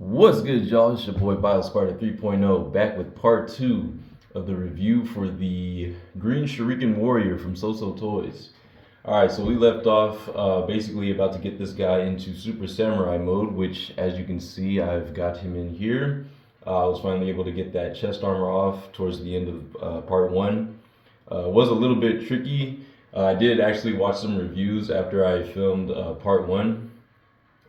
What's good, y'all? It's your boy BioSparta 3.0 back with part 2 of the review for the Green Shuriken Warrior from SooSooToys. Alright, so we left off basically about to get this guy into Super Samurai mode, which as you can see, I've got him in here. I was finally able to get that chest armor off towards the end of part 1. Was a little bit tricky. I did actually watch some reviews after I filmed part 1.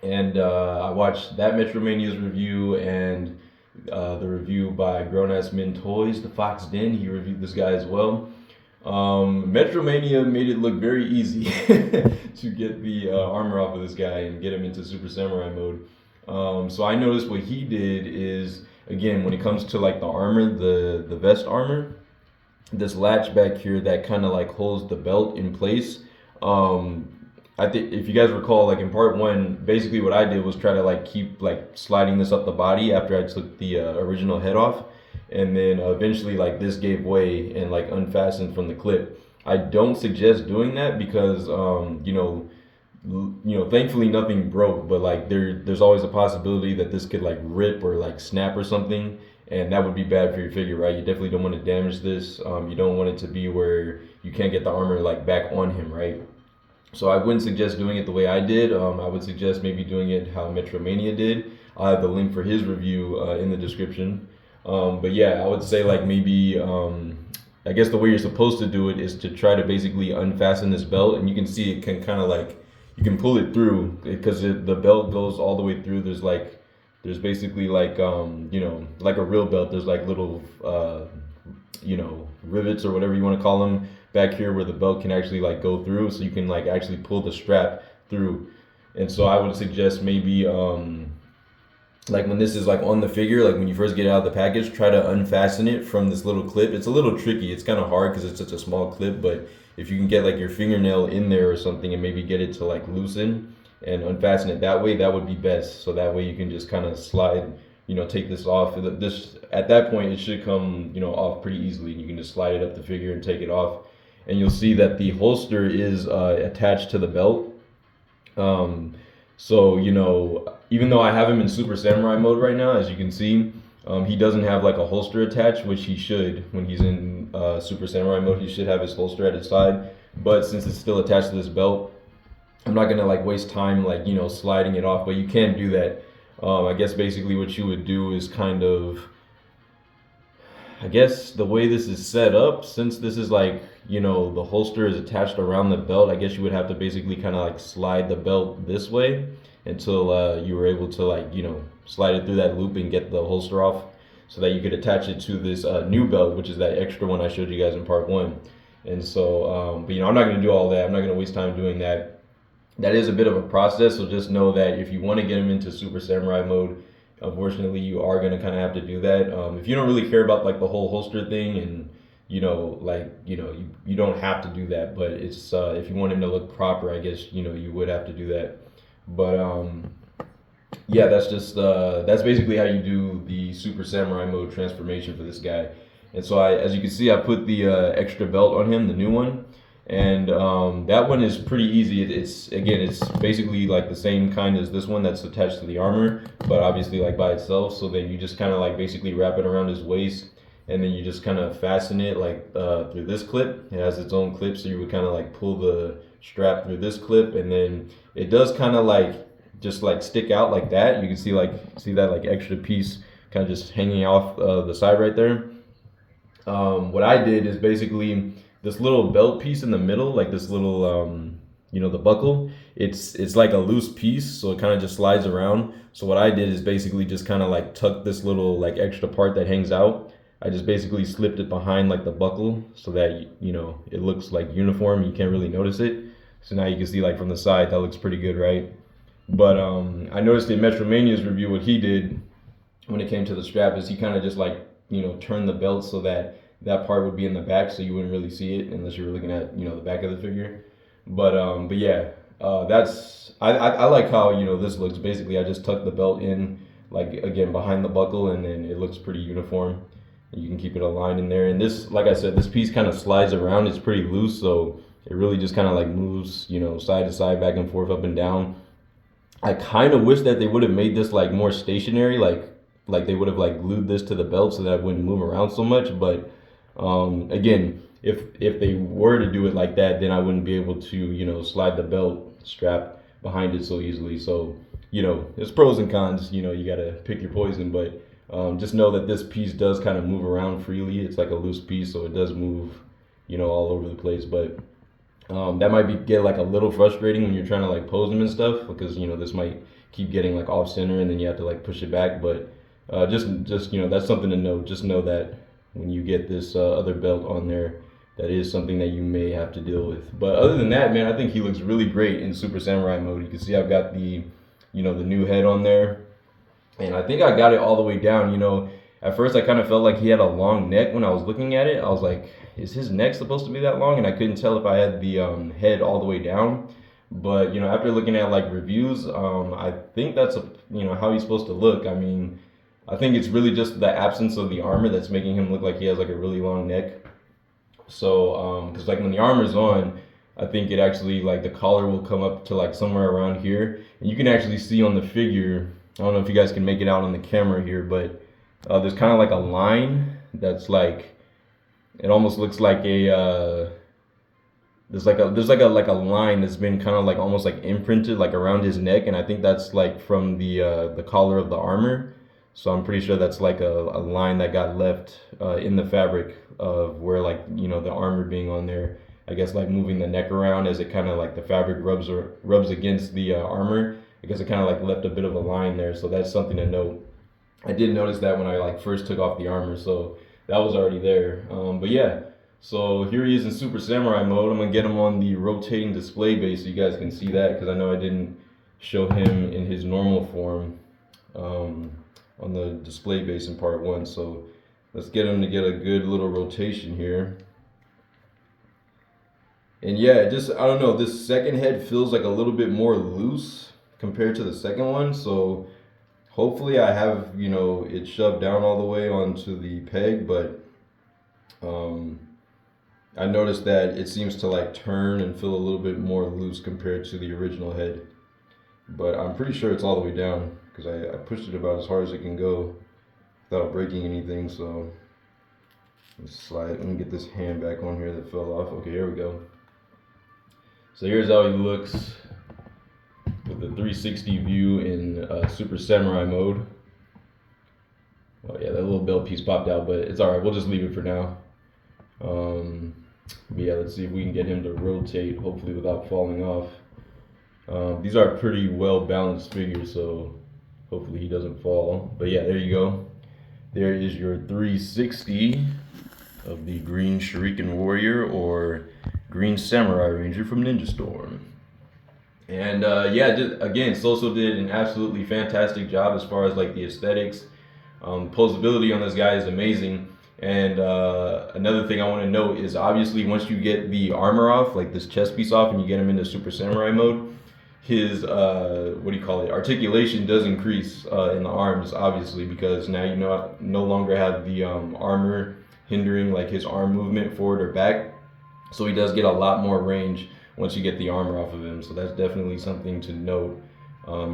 And I watched that Metromania's review and the review by Grown Ass Men Toys, the Fox Den. He reviewed this guy as well. Metromania made it look very easy to get the armor off of this guy and get him into Super Samurai mode. So I noticed what he did is, again, when it comes to like the armor, the vest armor, this latch back here that kind of like holds the belt in place. I think if you guys recall, like in part 1, basically what I did was try to like keep like sliding this up the body after I took the original head off, and then eventually like this gave way and like unfastened from the clip. I don't suggest doing that because thankfully nothing broke, but like there's always a possibility that this could like rip or like snap or something, and that would be bad for your figure, right? You definitely don't want to damage this. You don't want it to be where you can't get the armor like back on him, right? So I wouldn't suggest doing it the way I did. I would suggest maybe doing it how Metromania did. I'll have the link for his review in the description. But yeah, I would say like maybe, I guess the way you're supposed to do it is to try to basically unfasten this belt. And you can see it can kind of like, you can pull it through because the belt goes all the way through. There's basically like, like a real belt. There's like little, rivets or whatever you want to call them back here where the belt can actually like go through, so you can like actually pull the strap through. And so I would suggest maybe like when this is like on the figure, like when you first get it out of the package, try to unfasten it from this little clip. It's a little tricky, it's kind of hard because it's such a small clip, but if you can get like your fingernail in there or something and maybe get it to like loosen and unfasten it that way, that would be best. So that way you can just kind of slide, take this off. This at that point it should come off pretty easily. You can just slide it up the figure and take it off, and you'll see that the holster is attached to the belt. So even though I have him in Super Samurai mode right now, as you can see, he doesn't have like a holster attached, which he should. When he's in Super Samurai mode, he should have his holster at his side. But since it's still attached to this belt, I'm not gonna like waste time like sliding it off. But you can do that. I guess basically what you would do is kind of, I guess the way this is set up, since this is like, the holster is attached around the belt, I guess you would have to basically kind of like slide the belt this way until you were able to like, slide it through that loop and get the holster off so that you could attach it to this new belt, which is that extra one I showed you guys in part 1. And so, but I'm not going to do all that. I'm not going to waste time doing that. That is a bit of a process, so just know that if you want to get them into Super Samurai mode, unfortunately you are going to kind of have to do that. If you don't really care about like the whole holster thing, and you don't have to do that, but it's if you want him to look proper, I guess you would have to do that. But yeah, that's just that's basically how you do the Super Samurai mode transformation for this guy. And so as you can see, I put the extra belt on him, the new one. And that one is pretty easy. It's basically like the same kind as this one that's attached to the armor, but obviously like by itself. So then you just kind of like basically wrap it around his waist, and then you just kind of fasten it like through this clip. It has its own clip, so you would kind of like pull the strap through this clip, and then it does kind of like just like stick out like that. You can see that like extra piece kind of just hanging off the side right there. What I did is basically this little belt piece in the middle, like this little, the buckle, it's like a loose piece, so it kind of just slides around. So what I did is basically just kind of like tuck this little like extra part that hangs out. I just basically slipped it behind like the buckle so that, it looks like uniform. You can't really notice it. So now you can see like from the side, that looks pretty good, right? But I noticed in Metromania's review, what he did when it came to the strap is he kind of just like, turned the belt so that part would be in the back, so you wouldn't really see it unless you were looking at the back of the figure. But yeah, that's I like how this looks. Basically, I just tucked the belt in like again behind the buckle, and then it looks pretty uniform. You can keep it aligned in there. And this, like I said, this piece kind of slides around. It's pretty loose, so it really just kind of like moves side to side, back and forth, up and down. I kind of wish that they would have made this like more stationary, like they would have like glued this to the belt so that it wouldn't move around so much. But again, if they were to do it like that, then I wouldn't be able to, you know, slide the belt strap behind it so easily. So, you know, there's pros and cons. You know, you gotta pick your poison. But just know that this piece does kind of move around freely. It's like a loose piece, so it does move, you know, all over the place. But that might get like a little frustrating when you're trying to like pose them and stuff, because you know this might keep getting like off center and then you have to like push it back. But just you know, that's something to know. Just know that when you get this other belt on there, that is something that you may have to deal with. But other than that, man, I think he looks really great in Super Samurai mode. You can see I've got the, you know, the new head on there, and I think I got it all the way down. You know, at first I kind of felt like he had a long neck when I was looking at it. I was like, is his neck supposed to be that long? And I couldn't tell if I had the head all the way down. But you know, after looking at like reviews, I think that's you know, how he's supposed to look. I mean, I think it's really just the absence of the armor that's making him look like he has like a really long neck. So, because like when the armor's on, I think it actually like the collar will come up to like somewhere around here, and you can actually see on the figure. I don't know if you guys can make it out on the camera here, but there's kind of like a line that's like, it almost looks like a there's like a line that's been kind of like almost like imprinted like around his neck, and I think that's like from the collar of the armor. So I'm pretty sure that's like a line that got left in the fabric of where, like, you know, the armor being on there. I guess like moving the neck around as it kind of like the fabric rubs against the armor. I guess it kind of like left a bit of a line there. So that's something to note. I did notice that when I like first took off the armor, so that was already there. But yeah, so here he is in Super Samurai mode. I'm gonna get him on the rotating display base so you guys can see that, because I know I didn't show him in his normal form on the display base in part one. So let's get him to get a good little rotation here. And yeah, just, I don't know, this second head feels like a little bit more loose compared to the second one. So hopefully I have, you know, it shoved down all the way onto the peg, but I noticed that it seems to like turn and feel a little bit more loose compared to the original head. But I'm pretty sure it's all the way down, because I pushed it about as hard as it can go without breaking anything. So let's slide. Let me get this hand back on here that fell off. Okay, here we go. So here's how he looks with the 360 view in Super Samurai mode. Oh yeah, that little belt piece popped out, but it's alright, we'll just leave it for now. But yeah, let's see if we can get him to rotate, hopefully without falling off. These are pretty well balanced figures, so hopefully he doesn't fall. But yeah, there you go. There is your 360 of the Green Shuriken Warrior, or Green Samurai Ranger from Ninja Storm. And yeah, just, again, Soso did an absolutely fantastic job as far as like the aesthetics. Posability on this guy is amazing. And another thing I want to note is, obviously once you get the armor off, like this chest piece off, and you get him into Super Samurai mode, his what do you call it, articulation does increase in the arms, obviously, because now you no longer have the armor hindering like his arm movement forward or back. So he does get a lot more range once you get the armor off of him. So that's definitely something to note.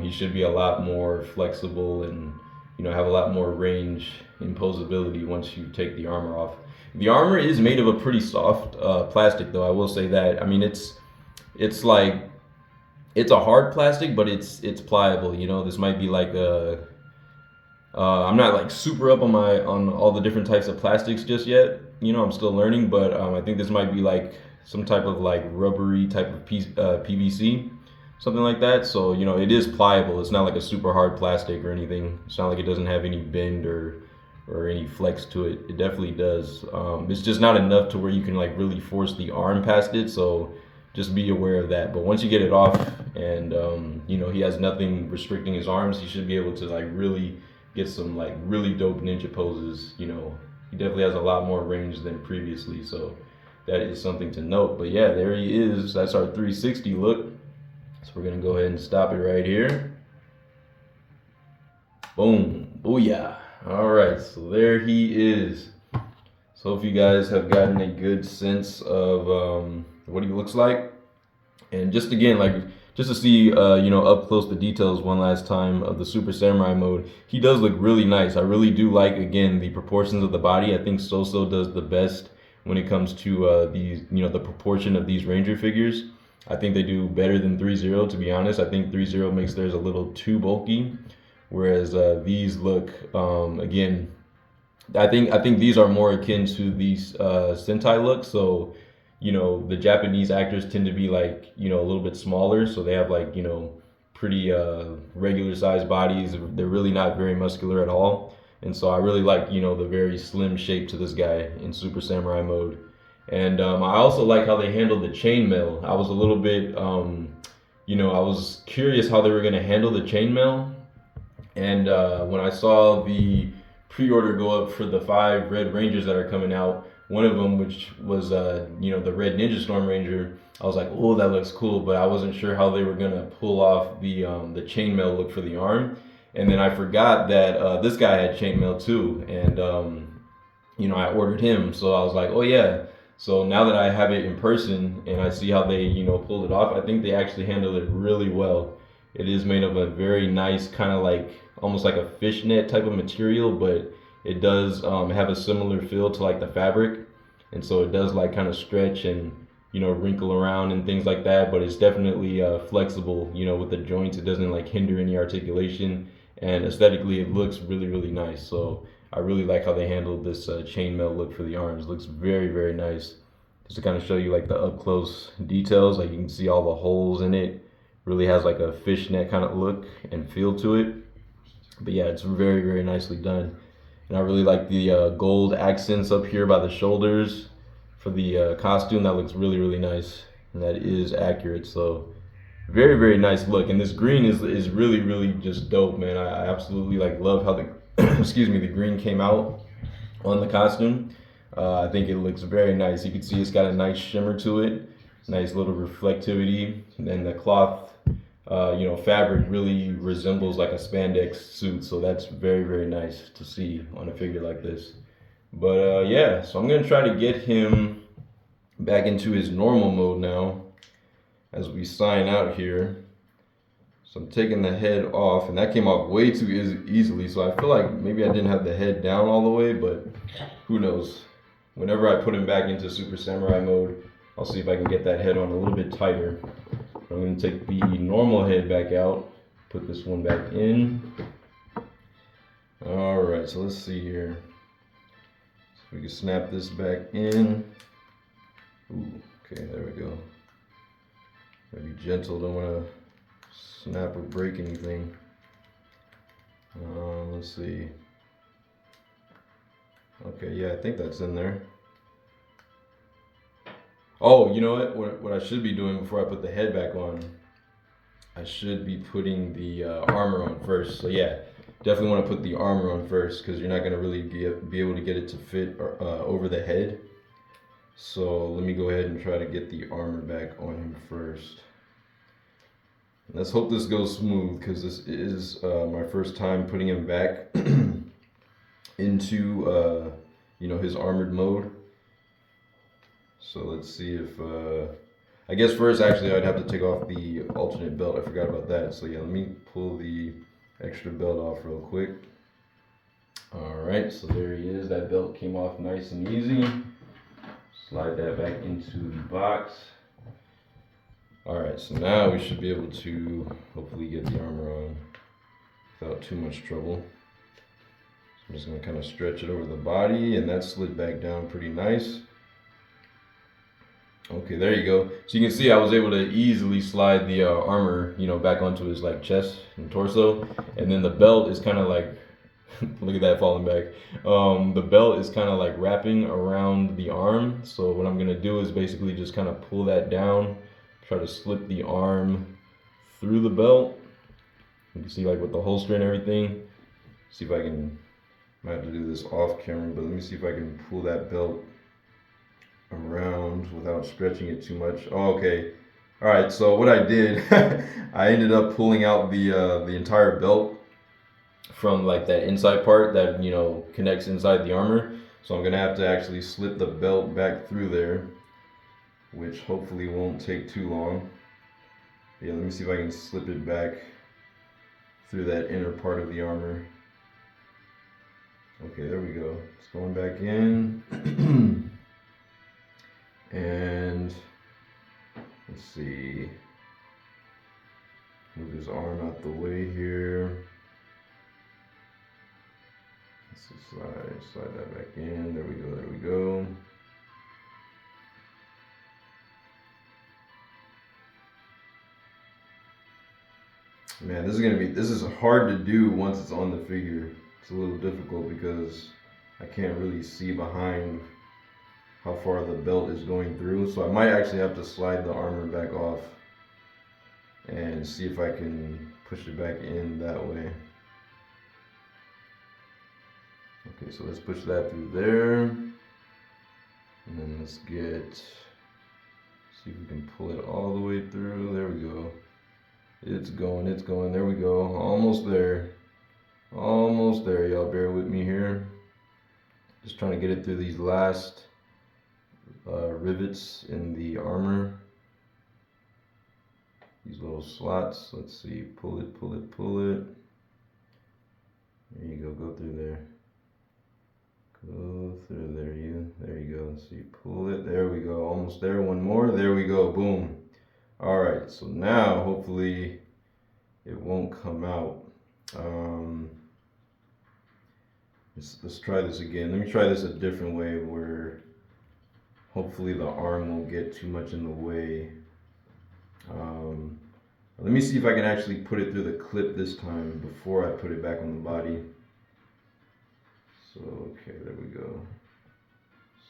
He should be a lot more flexible and, you know, have a lot more range in posability once you take the armor off. The armor is made of a pretty soft plastic, though, I will say that. I mean, it's like, it's a hard plastic, but it's pliable. You know, this might be like a I'm not like super up on all the different types of plastics just yet. You know, I'm still learning, but I think this might be like some type of like rubbery type of PVC, something like that. So, you know, it is pliable. It's not like a super hard plastic or anything. It's not like it doesn't have any bend or any flex to it. It definitely does. It's just not enough to where you can like really force the arm past it. So just be aware of that. But once you get it off and you know, he has nothing restricting his arms, he should be able to like really get some like really dope ninja poses. You know, he definitely has a lot more range than previously, so that is something to note. But yeah, there he is. That's our 360 look. So we're gonna go ahead and stop it right here. Boom, booyah. All right, so there he is. So hope you guys have gotten a good sense of what he looks like. And just again, like just to see, up close the details one last time of the Super Samurai mode. He does look really nice. I really do like, again, the proportions of the body. I think SooSoo does the best when it comes to these, the proportion of these Ranger figures. I think they do better than 3-0, to be honest. I think 3-0 makes theirs a little too bulky, whereas these look, again, I think these are more akin to these Sentai looks. So, the Japanese actors tend to be like, a little bit smaller, so they have like, pretty regular sized bodies. They're really not very muscular at all. And so I really like, the very slim shape to this guy in Super Samurai mode. And I also like how they handled the chainmail. I was a little bit, I was curious how they were going to handle the chainmail. And when I saw the pre-order go up for the 5 Red Rangers that are coming out, one of them, which was, the Red Ninja Storm Ranger, I was like, oh, that looks cool, but I wasn't sure how they were going to pull off the chainmail look for the arm. And then I forgot that this guy had chainmail too, and I ordered him, so I was like, oh yeah. So now that I have it in person and I see how they, pulled it off, I think they actually handled it really well. It is made of a very nice kind of like, almost like a fishnet type of material, but it does have a similar feel to like the fabric. And so it does like kind of stretch and, wrinkle around and things like that, but it's definitely flexible, with the joints. It doesn't like hinder any articulation, and aesthetically it looks really, really nice. So I really like how they handled this chainmail look for the arms. It looks very, very nice. Just to kind of show you like the up close details, like you can see all the holes in it. Really has like a fishnet kind of look and feel to it. But yeah, it's very, very nicely done. And I really like the gold accents up here by the shoulders for the costume. That looks really, really nice, and that is accurate. So very, very nice look. And this green is really, really just dope, man. I absolutely like love how the the green came out on the costume. I think it looks very nice. You can see it's got a nice shimmer to it, nice little reflectivity, and then the cloth, fabric really resembles like a spandex suit. So that's very, very nice to see on a figure like this. But yeah, so I'm gonna try to get him back into his normal mode now as we sign out here. So I'm taking the head off, and that came off way too easily. So I feel like maybe I didn't have the head down all the way, but who knows? Whenever I put him back into Super Samurai mode, I'll see if I can get that head on a little bit tighter. I'm going to take the normal head back out, put this one back in. Alright, so let's see here. So we can snap this back in. Ooh, okay, there we go. Gotta be gentle, don't want to snap or break anything. Let's see. Okay, yeah, I think that's in there. Oh, you know what I should be doing before I put the head back on, I should be putting the armor on first. So yeah, definitely want to put the armor on first, because you're not going to really be able to get it to fit over the head. So let me go ahead and try to get the armor back on him first. Let's hope this goes smooth, because this is my first time putting him back into his armored mode. So let's see if I guess first actually I'd have to take off the alternate belt. I forgot about that. So yeah, let me pull the extra belt off real quick. Alright, so there he is. That belt came off nice and easy. Slide that back into the box. Alright, so now we should be able to hopefully get the armor on without too much trouble. So I'm just going to kind of stretch it over the body, and that slid back down pretty nice. Okay, there you go. So you can see I was able to easily slide the armor, back onto his like chest and torso, and then the belt is kind of like, look at that falling back. The belt is kind of like wrapping around the arm. So what I'm gonna do is basically just kind of pull that down, try to slip the arm through the belt. You can see like with the holster and everything. See if I can. I have to do this off camera, but let me see if I can pull that belt around without stretching it too much. Oh, okay. All right. So what I did, I ended up pulling out the entire belt from like that inside part that connects inside the armor. So I'm gonna have to actually slip the belt back through there, which hopefully won't take too long. Yeah, let me see if I can slip it back through that inner part of the armor. Okay, there we go. It's going back in. And let's see. Move his arm out the way here. Let's slide that back in. There we go, there we go. Man, this is hard to do once it's on the figure. It's a little difficult because I can't really see behind how far the belt is going through. So I might actually have to slide the armor back off and see if I can push it back in that way. Okay, so let's push that through there. And then let's see if we can pull it all the way through. There we go. It's going, there we go. Almost there. Almost there, y'all bear with me here. Just trying to get it through these last rivets in the armor. These little slots. Let's see, pull it, pull it, pull it. There you go, go through there. Go through there, there you go. Let's see, pull it, there we go. Almost there, one more, there we go, boom. All right, so now hopefully it won't come out. Let's try this again. Let me try this a different way where hopefully the arm won't get too much in the way. Let me see if I can actually put it through the clip this time before I put it back on the body. So, okay, there we go.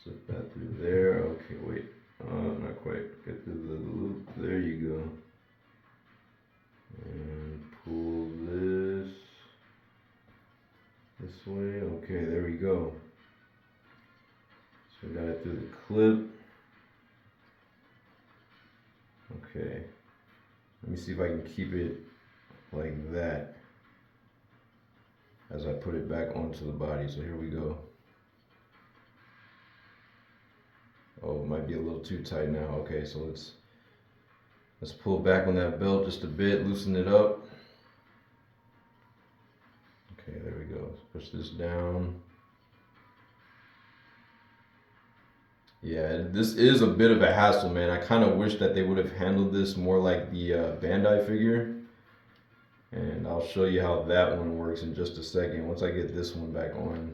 Slip that through there. Okay, wait. Not quite. Get through the loop. There you go. And pull this way. Okay, there we go. So we got it through the clip. Okay. Let me see if I can keep it like that as I put it back onto the body. So here we go. Oh, it might be a little too tight now. Okay, so let's pull back on that belt just a bit, loosen it up. Okay, there we go. Let's push this down. Yeah, this is a bit of a hassle, man. I kind of wish that they would have handled this more like the Bandai figure. And I'll show you how that one works in just a second once I get this one back on.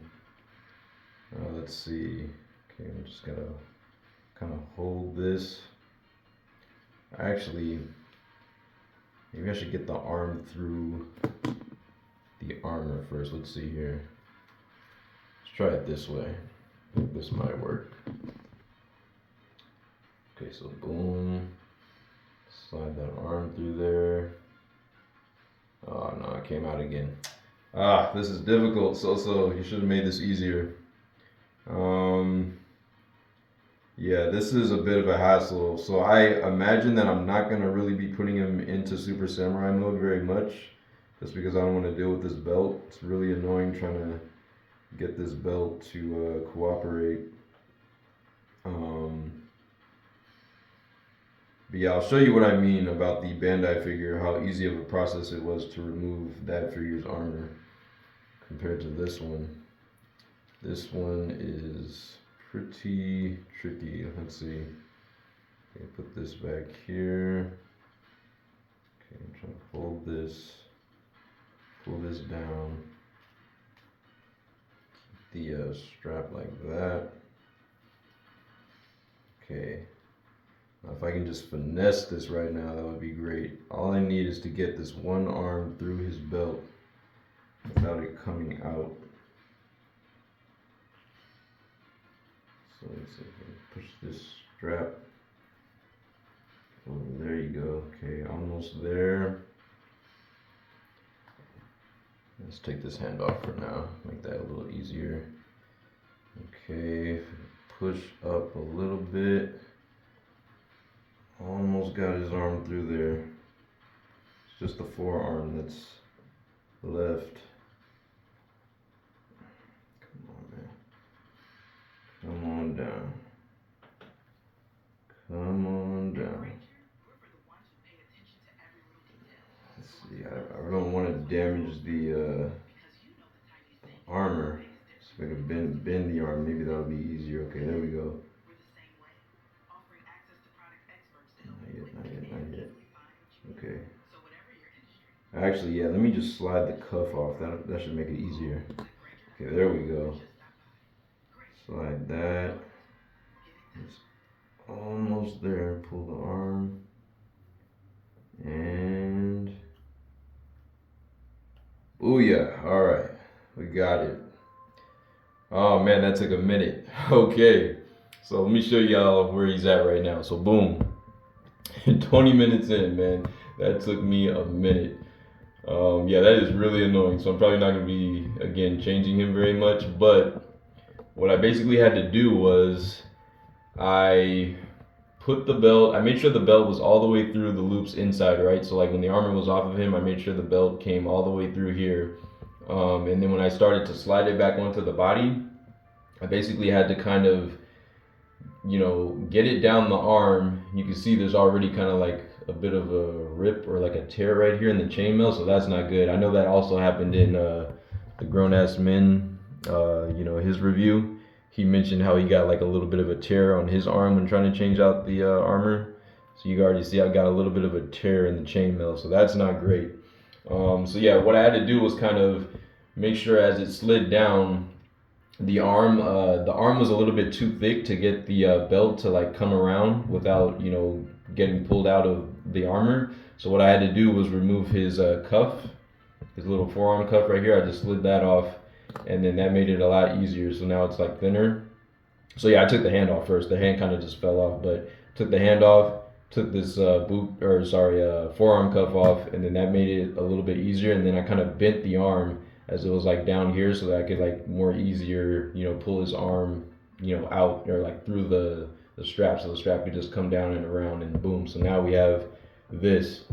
Let's see. Okay, I'm just gonna kind of hold this. Actually, maybe I should get the arm through the armor first. Let's see here. Let's try it this way. This might work. Okay, so boom. Slide that arm through there. Oh no, it came out again. Ah, this is difficult. So you should have made this easier. Yeah, this is a bit of a hassle. So I imagine that I'm not gonna really be putting him into Super Samurai mode very much, just because I don't want to deal with this belt. It's really annoying trying to get this belt to cooperate. But yeah, I'll show you what I mean about the Bandai figure, how easy of a process it was to remove that figure's armor compared to this one. This one is pretty tricky. Let's see. Okay, put this back here. Okay, I'm trying to hold this, pull this down. Keep the strap like that. Okay. Now if I can just finesse this right now, that would be great. All I need is to get this one arm through his belt without it coming out. So let's see if I can push this strap. Oh, there you go. Okay, almost there. Let's take this hand off for now, make that a little easier. Okay, push up a little bit. Almost got his arm through there. It's just the forearm that's left. Come on, man. Come on down. Come on down. damage the armor. So if I could bend the arm, maybe that'll be easier. Okay, there we go. Not yet. Okay. Actually, yeah, let me just slide the cuff off. That should make it easier. Okay, there we go. Slide that. It's almost there. Pull the arm. And booyah. Alright. We got it. Oh man, that took a minute. Okay. So let me show y'all where he's at right now. So boom. 20 minutes in, man. That took me a minute. Yeah, that is really annoying. So I'm probably not going to be, again, changing him very much. But what I basically had to do was I made sure the belt was all the way through the loops inside, right? So like when the armor was off of him, I made sure the belt came all the way through here. And then when I started to slide it back onto the body, I basically had to kind of, get it down the arm. You can see there's already kind of like a bit of a rip or like a tear right here in the chainmail, so that's not good. I know that also happened in the Grown Ass Men, his review. He mentioned how he got like a little bit of a tear on his arm when trying to change out the armor. So you can already see I got a little bit of a tear in the chainmail, so that's not great. So yeah, what I had to do was kind of make sure as it slid down, the arm was a little bit too thick to get the belt to like come around without getting pulled out of the armor. So what I had to do was remove his cuff, his little forearm cuff right here. I just slid that off, and then that made it a lot easier. So now it's like thinner. So yeah, I took the hand off first. The hand kind of just fell off, but took the hand off, took this forearm cuff off, and then that made it a little bit easier. And then I kind of bent the arm as it was like down here so that I could like more easier, pull his arm, out or like through the strap, so the strap could just come down and around and boom. So now we have this.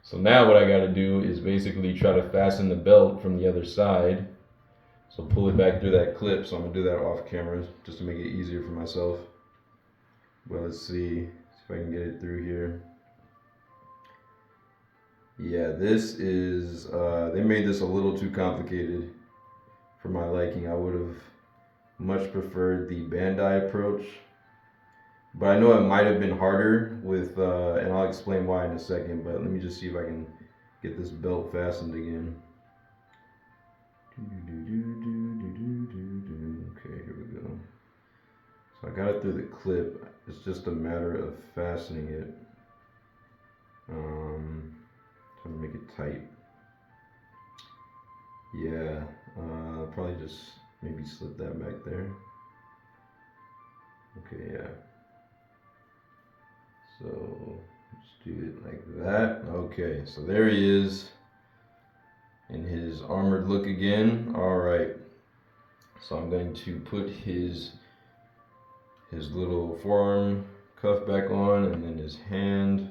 So now what I got to do is basically try to fasten the belt from the other side. So pull it back through that clip. So I'm gonna do that off camera just to make it easier for myself. But let's see if I can get it through here. Yeah, this is, they made this a little too complicated for my liking. I would have much preferred the Bandai approach. But I know it might have been harder with, and I'll explain why in a second, but let me just see if I can get this belt fastened again. Okay, here we go. So I got it through the clip. It's just a matter of fastening it. Trying to make it tight. Yeah, probably just maybe slip that back there. Okay, yeah. So just do it like that. Okay, so there he is in his armored look again. All right. So I'm going to put his little forearm cuff back on, and then his hand.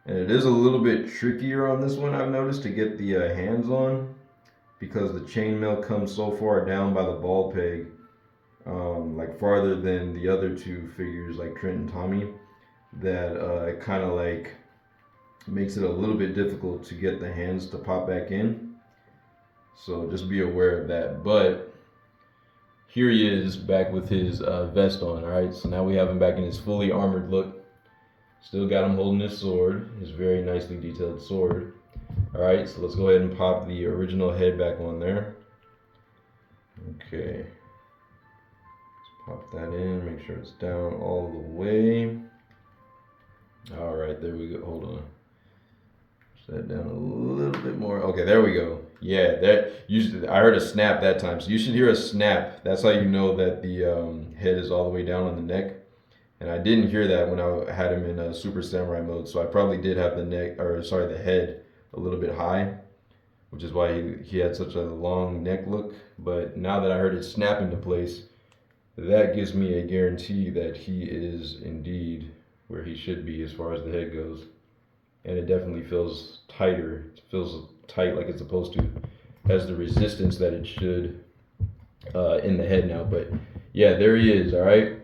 And it is a little bit trickier on this one, I've noticed, to get the hands on, because the chainmail comes so far down by the ball peg, like farther than the other two figures like Trent and Tommy, that it kind of like makes it a little bit difficult to get the hands to pop back in. So just be aware of that. But here he is back with his vest on. All right, so now we have him back in his fully armored look. Still got him holding his sword, his very nicely detailed sword. All right, so let's go ahead and pop the original head back on there. Okay, let's pop that in, make sure it's down all the way. All right, there we go. Hold on. Push that down a little bit more. Okay, there we go. Yeah, I heard a snap that time. So you should hear a snap. That's how you know that the head is all the way down on the neck. And I didn't hear that when I had him in Super Samurai mode, so I probably did have the head a little bit high, which is why he had such a long neck look. But now that I heard it snap into place, that gives me a guarantee that he is indeed where he should be as far as the head goes. And it definitely feels tighter. It feels tight like it's supposed to. Has the resistance that it should in the head now. But yeah, there he is, all right?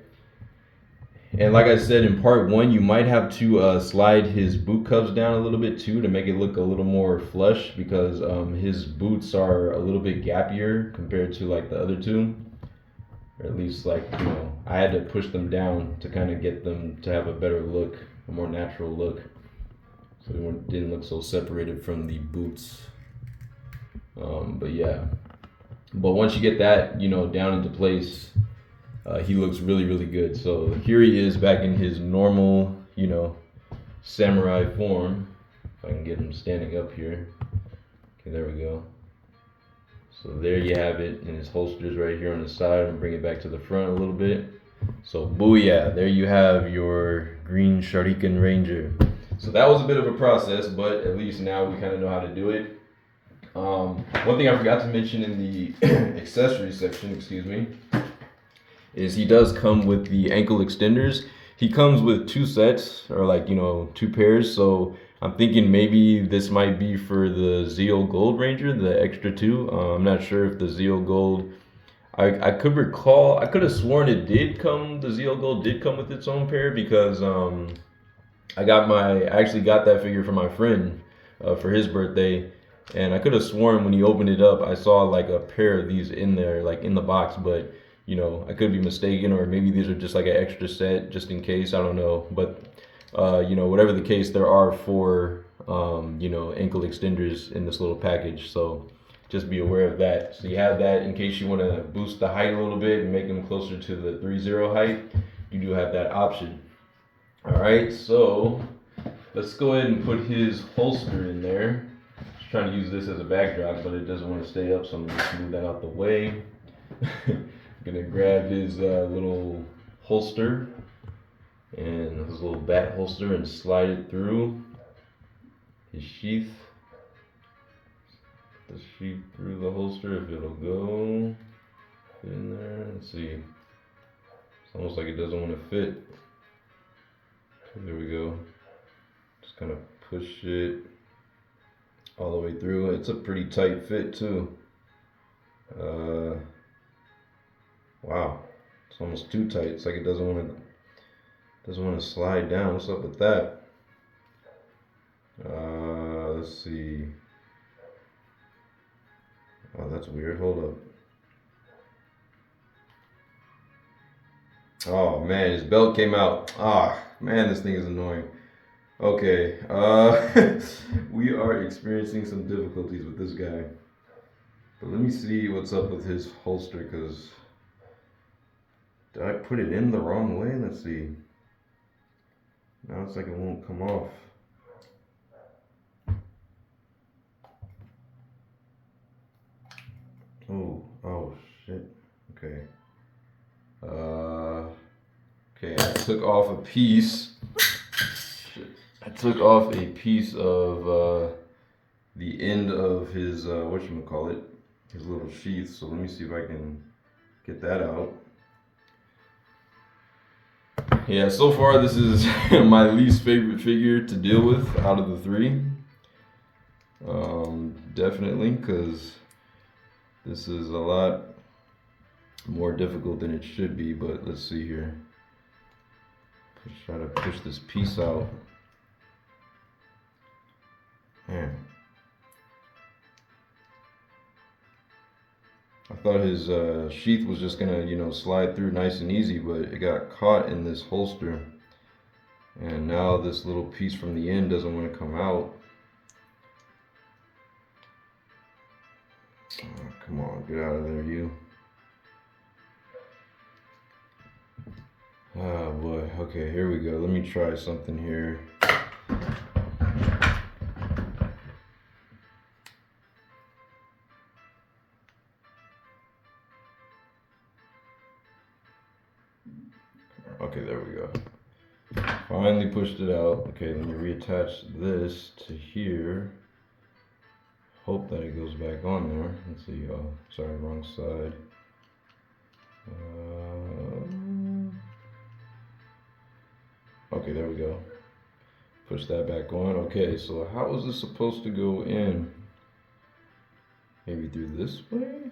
And like I said in part one, you might have to slide his boot cups down a little bit too to make it look a little more flush because his boots are a little bit gappier compared to like the other two. Or at least like, you know, I had to push them down to kind of get them to have a better look, a more natural look. So it didn't look so separated from the boots. But yeah. But once you get that, you know, down into place, he looks really, really good. So here he is back in his normal, you know, samurai form. If I can get him standing up here. Okay, there we go. So there you have it, and his holster's right here on the side. And bring it back to the front a little bit. So booyah, there you have your green Shuriken Ranger. So that was a bit of a process, but at least now we kind of know how to do it. One thing I forgot to mention in the accessory section, excuse me, is he does come with the ankle extenders. He comes with two sets, or like, you know, two pairs. So I'm thinking maybe this might be for the Zeo Gold Ranger, the extra two. I'm not sure if the Zeo Gold, I could recall, I could have sworn it did come, the Zeo Gold did come with its own pair because I actually got that figure for my friend for his birthday. And I could have sworn when he opened it up, I saw like a pair of these in there, like in the box, but you know, I could be mistaken, or maybe these are just like an extra set just in case, I don't know. But you know, whatever the case, there are four you know, ankle extenders in this little package, so just be aware of that. So you have that in case you want to boost the height a little bit and make them closer to the 3-0 height. You do have that option. All right, so let's go ahead and put his holster in there. Just trying to use this as a backdrop, but it doesn't want to stay up, so I'm gonna just move that out the way. Gonna grab his little holster and his little bat holster and slide it through his sheath. The sheath through the holster, if it'll go in there. Let's see. It's almost like it doesn't want to fit. Okay, there we go. Just kind of push it all the way through. It's a pretty tight fit too. Wow, it's almost too tight. It's like it doesn't want to slide down. What's up with that? Let's see. Oh, that's weird. Hold up. Oh man, his belt came out. Ah, man, this thing is annoying. Okay, we are experiencing some difficulties with this guy. But let me see what's up with his holster, because did I put it in the wrong way? Let's see. Now it's like it won't come off. Oh shit. Okay. Okay, I took off a piece. Shit. I took off a piece of the end of his whatchamacallit, his little sheath. So let me see if I can get that out. Yeah, so far this is my least favorite figure to deal with out of the three. Definitely, because this is a lot more difficult than it should be, but let's see here. Just try to push this piece out. Man. I thought his sheath was just gonna, you know, slide through nice and easy, but it got caught in this holster. And now this little piece from the end doesn't want to come out. Oh, come on, get out of there, you. Oh boy, okay, here we go. Let me try something here. Okay, there we go. Finally pushed it out. Okay, let me reattach this to here. Hope that it goes back on there. Let's see. Oh, sorry, wrong side. Okay, there we go. Push that back on. Okay, so how is this supposed to go in? Maybe through this way?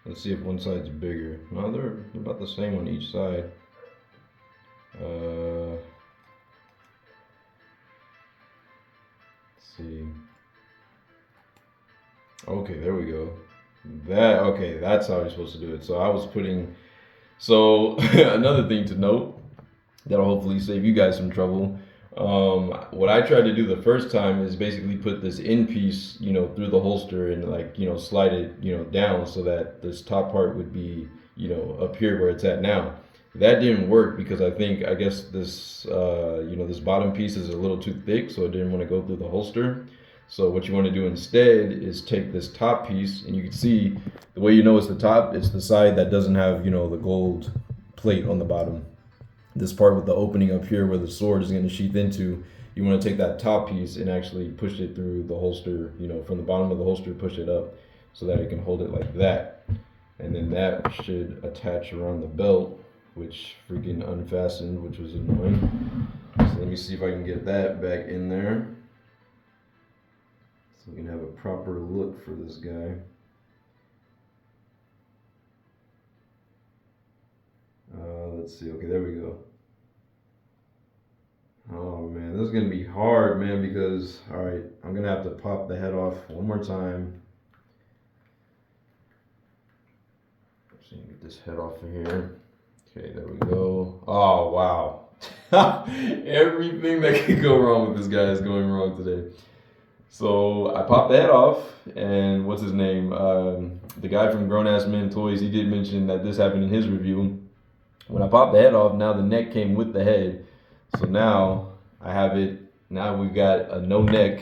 Let's see if one side's bigger. No, they're about the same on each side. Let's see. Okay, there we go. Okay, that's how you're supposed to do it. So I was putting. So another thing to note that'll hopefully save you guys some trouble. What I tried to do the first time is basically put this end piece, through the holster and like, slide it, down so that this top part would be, up here where it's at now. That didn't work because I guess this, this bottom piece is a little too thick, so it didn't want to go through the holster. So what you want to do instead is take this top piece, and you can see the way it's the top, it's the side that doesn't have, the gold plate on the bottom. This part with the opening up here where the sword is going to sheath into, you want to take that top piece and actually push it through the holster, from the bottom of the holster, push it up so that it can hold it like that. And then that should attach around the belt, which freaking unfastened, which was annoying. So let me see if I can get that back in there, so we can have a proper look for this guy. Let's see. Okay, there we go. Oh man, this is gonna be hard, man, because all right, I'm gonna have to pop the head off one more time. So you get this head off of here. Okay, there we go. Oh wow. Everything that could go wrong with this guy is going wrong today. So I popped the head off, and what's his name? The guy from Grown Ass Men Toys, he did mention that this happened in his review. When I popped the head off, now the neck came with the head. So now I have it. Now we've got a no neck.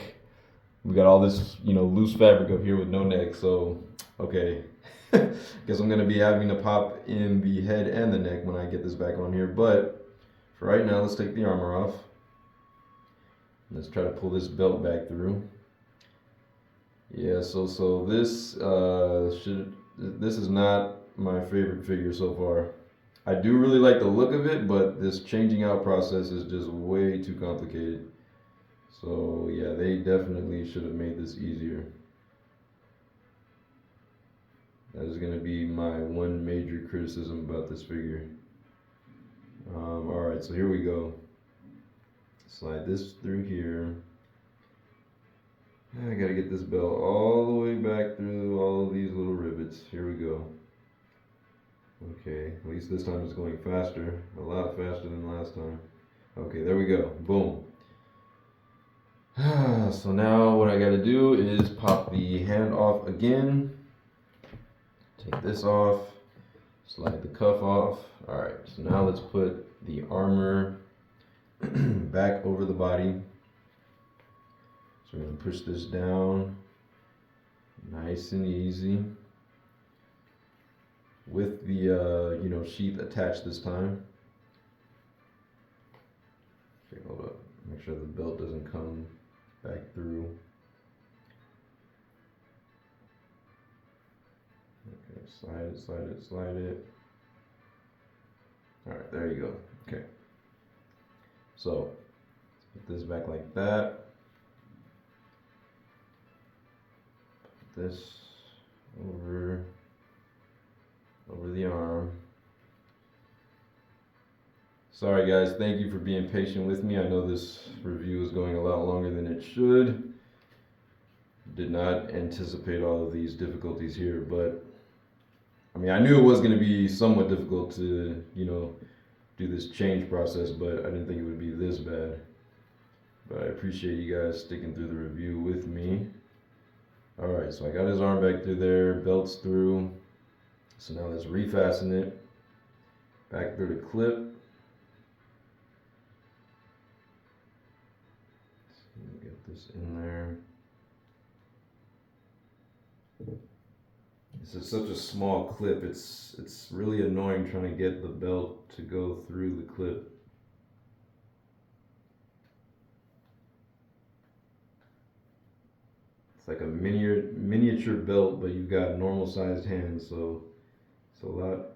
We got all this, loose fabric up here with no neck. So, okay. Guess I'm gonna be having to pop in the head and the neck when I get this back on here. But for right now, let's take the armor off. Let's try to pull this belt back through. Yeah. So this this is not my favorite figure so far. I do really like the look of it, but this changing out process is just way too complicated. So yeah, they definitely should have made this easier. That is going to be my one major criticism about this figure. Alright, so here we go. Slide this through here. I gotta get this belt all the way back through all of these little rivets. Here we go. Okay, at least this time it's going faster, a lot faster than last time. Okay, there we go, boom. So now what I gotta do is pop the hand off again. Take this off, slide the cuff off. All right, so now let's put the armor back over the body. So we're gonna push this down, nice and easy, with the sheath attached this time. Okay, hold up. Make sure the belt doesn't come back through. Okay, slide it, slide it, slide it. All right, there you go. Okay. So let's put this back like that. Put this over the arm. Sorry guys, thank you for being patient with me. I know this review is going a lot longer than it should. Did not anticipate all of these difficulties here, but I mean, I knew it was going to be somewhat difficult to, do this change process, but I didn't think it would be this bad. But I appreciate you guys sticking through the review with me. Alright, so I got his arm back through there, belt's through. So now let's refasten it back through the clip. So get this in there. This is such a small clip, it's really annoying trying to get the belt to go through the clip. It's like a miniature belt, but you've got normal sized hands, so it's a lot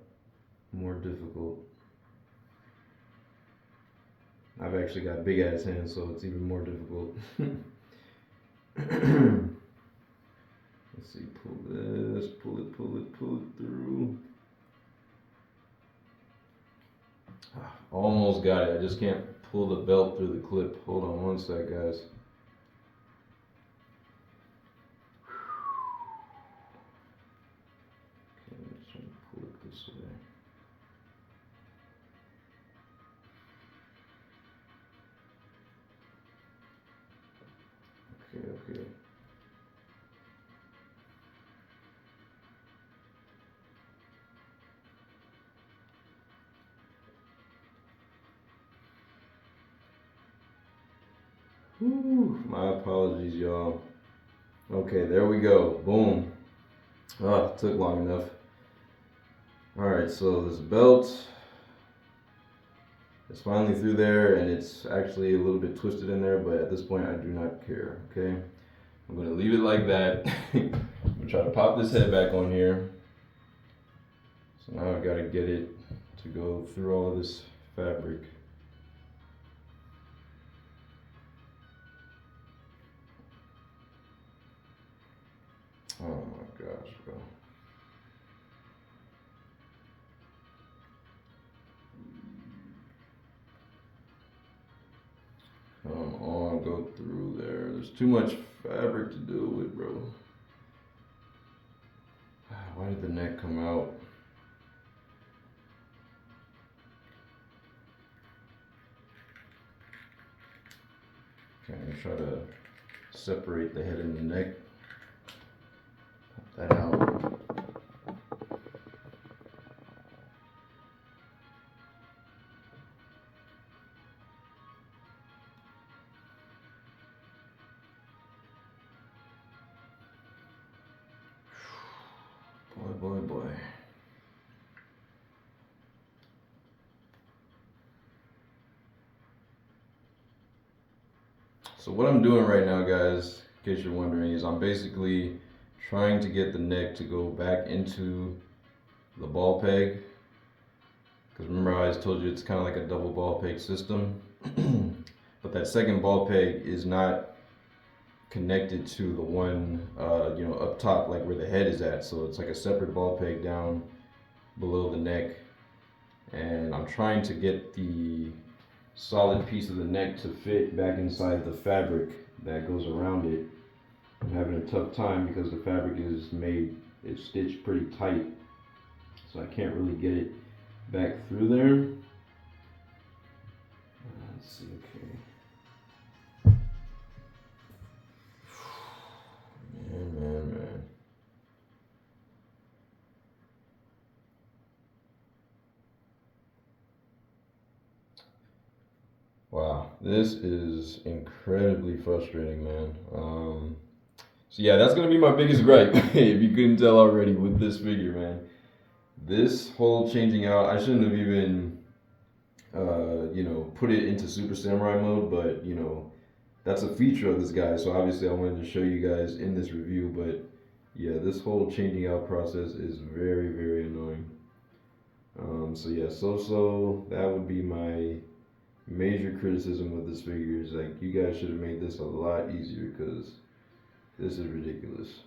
more difficult. I've actually got big ass hands, so it's even more difficult. Let's see, pull this, pull it through. Almost got it. I just can't pull the belt through the clip. Hold on one sec, guys. Okay, I'm just trying to pull it this way. Okay. Whew, my apologies, y'all. Okay, there we go. Boom. Ah, took long enough. Alright, so this belt is finally through there, and it's actually a little bit twisted in there, but at this point I do not care, okay? I'm gonna leave it like that. I'm gonna try to pop this head back on here. So now I've gotta get it to go through all of this fabric. Oh my gosh, bro. Come on, go through there. There's too much fabric to deal with, bro. Why did the neck come out? Okay, I'm gonna try to separate the head and the neck. Pop that out. Boy. So what I'm doing right now, guys, in case you're wondering, is I'm basically trying to get the neck to go back into the ball peg. Because remember I always told you it's kind of like a double ball peg system. But that second ball peg is not connected to the one, up top, like where the head is at. So it's like a separate ball peg down below the neck. And I'm trying to get the solid piece of the neck to fit back inside the fabric that goes around it. I'm having a tough time because the fabric it's stitched pretty tight, so I can't really get it back through there. Let's see, okay. Man. Wow, this is incredibly frustrating, man. So yeah, that's gonna be my biggest gripe, if you couldn't tell already, with this figure, man. This whole changing out, I shouldn't have even, put it into Super Samurai mode, but that's a feature of this guy. So obviously, I wanted to show you guys in this review. But yeah, this whole changing out process is very, very annoying. So yeah, that would be my major criticism of this figure. Is like, you guys should have made this a lot easier, because this is ridiculous.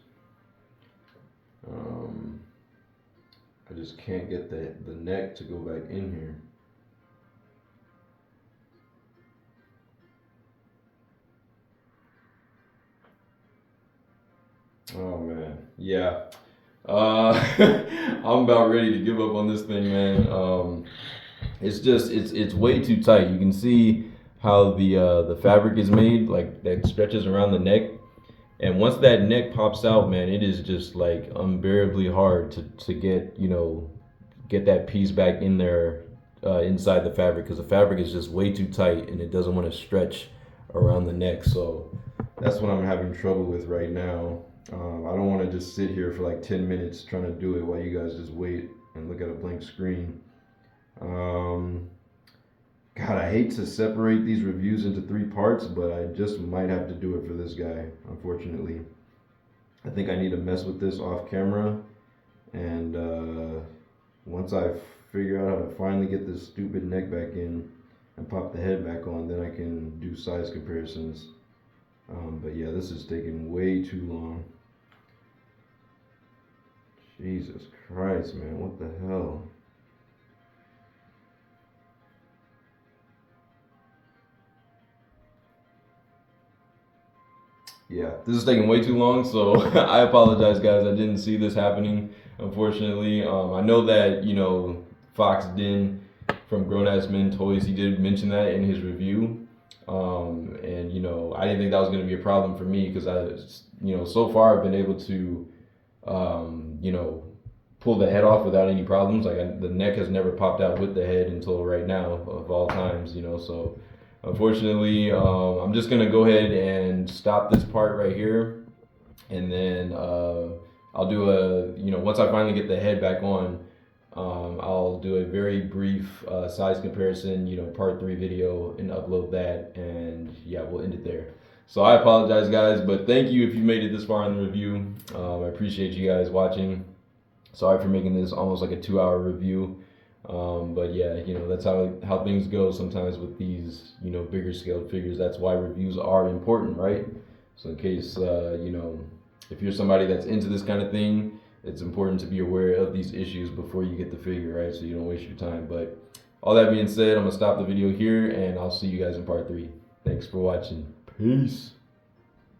I just can't get the neck to go back in here. Oh man, yeah. I'm about ready to give up on this thing, man. It's way too tight. You can see how the fabric is made, like that stretches around the neck, and once that neck pops out, man, it is just like unbearably hard to get that piece back in there, inside the fabric, because the fabric is just way too tight and it doesn't want to stretch around the neck. So that's what I'm having trouble with right now. I don't want to just sit here for like 10 minutes trying to do it while you guys just wait and look at a blank screen. God, I hate to separate these reviews into 3 parts, but I just might have to do it for this guy, unfortunately. I think I need to mess with this off camera, and once I figure out how to finally get this stupid neck back in and pop the head back on, then I can do size comparisons. But yeah, this is taking way too long. Jesus Christ, man, what the hell? Yeah, this is taking way too long, so I apologize, guys. I didn't see this happening, unfortunately. I know that, Fox Den from Grown Ass Men Toys, he did mention that in his review. And, I didn't think that was going to be a problem for me because so far I've been able to, pull the head off without any problems. Like, the neck has never popped out with the head until right now, of all times, so. Unfortunately, I'm just gonna go ahead and stop this part right here, and then I'll do once I finally get the head back on, I'll do a very brief size comparison, part 3 video, and upload that, and yeah, we'll end it there. So I apologize, guys, but thank you if you made it this far in the review. I appreciate you guys watching. Sorry for making this almost like a 2-hour review. But yeah, that's how things go sometimes with these, bigger scaled figures. That's why reviews are important, right? So in case, if you're somebody that's into this kind of thing, it's important to be aware of these issues before you get the figure, right? So you don't waste your time. But all that being said, I'm gonna stop the video here and I'll see you guys in part 3. Thanks for watching. Peace.